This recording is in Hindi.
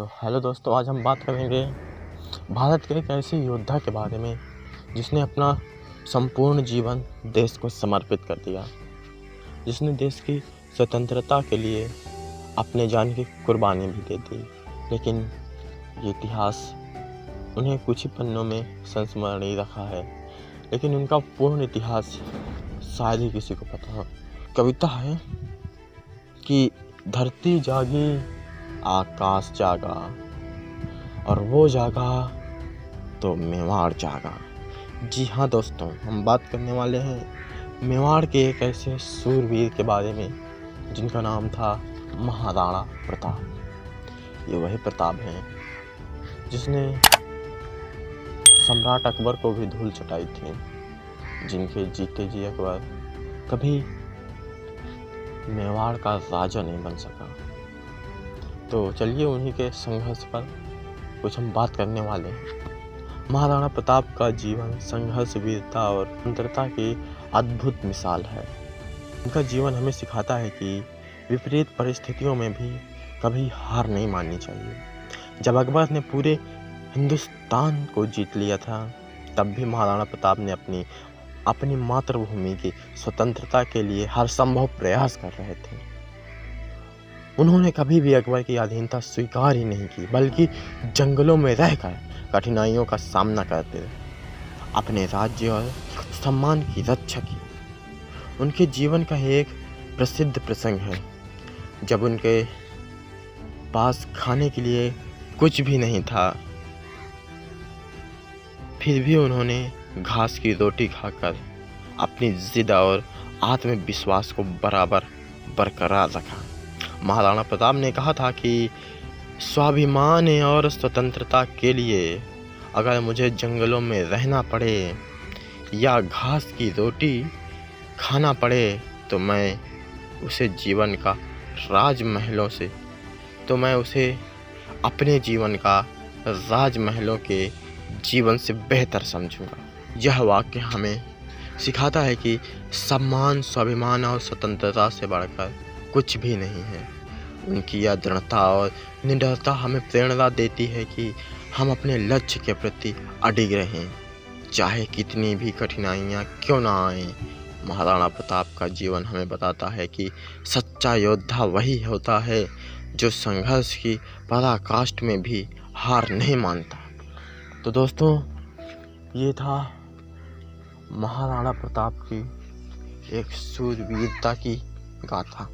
तो हेलो दोस्तों, आज हम बात करेंगे भारत के एक ऐसे योद्धा के बारे में जिसने अपना संपूर्ण जीवन देश को समर्पित कर दिया, जिसने देश की स्वतंत्रता के लिए अपने जान की कुर्बानी भी दे दी। लेकिन ये इतिहास उन्हें कुछ ही पन्नों में संस्मरणीय रखा है, लेकिन उनका पूर्ण इतिहास शायद ही किसी को पता हो। कविता है कि धरती जागी आकाश जागा और वो जागा तो मेवाड़ जागा। जी हाँ दोस्तों, हम बात करने वाले हैं मेवाड़ के एक ऐसे सूरवीर के बारे में जिनका नाम था महाराणा प्रताप। ये वही प्रताप हैं जिसने सम्राट अकबर को भी धूल चटाई थी, जिनके जीते जी अकबर कभी मेवाड़ का राजा नहीं बन सका। तो चलिए उन्हीं के संघर्ष पर कुछ हम बात करने वाले हैं। महाराणा प्रताप का जीवन संघर्ष, वीरता और स्वतंत्रता की अद्भुत मिसाल है। उनका जीवन हमें सिखाता है कि विपरीत परिस्थितियों में भी कभी हार नहीं माननी चाहिए। जब अकबर ने पूरे हिंदुस्तान को जीत लिया था, तब भी महाराणा प्रताप ने अपनी मातृभूमि की स्वतंत्रता के लिए हर संभव प्रयास कर रहे थे। उन्होंने कभी भी अकबर की अधीनता स्वीकार ही नहीं की, बल्कि जंगलों में रहकर कठिनाइयों का सामना करते अपने राज्य और सम्मान की रक्षा की। उनके जीवन का एक प्रसिद्ध प्रसंग है जब उनके पास खाने के लिए कुछ भी नहीं था, फिर भी उन्होंने घास की रोटी खाकर अपनी जिद और आत्मविश्वास को बरकरार रखा। महाराणा प्रताप ने कहा था कि स्वाभिमान और स्वतंत्रता के लिए अगर मुझे जंगलों में रहना पड़े या घास की रोटी खाना पड़े तो मैं उसे अपने जीवन का राजमहलों के जीवन से बेहतर समझूंगा। यह वाक्य हमें सिखाता है कि सम्मान, स्वाभिमान और स्वतंत्रता से बढ़कर कुछ भी नहीं है। उनकी यह दृढ़ता और निडरता हमें प्रेरणा देती है कि हम अपने लक्ष्य के प्रति अडिग रहें, चाहे कितनी भी कठिनाइयाँ क्यों ना आएं। महाराणा प्रताप का जीवन हमें बताता है कि सच्चा योद्धा वही होता है जो संघर्ष की पराकाष्ठा में भी हार नहीं मानता। तो दोस्तों, ये था महाराणा प्रताप की एक शूरवीरता की गाथा।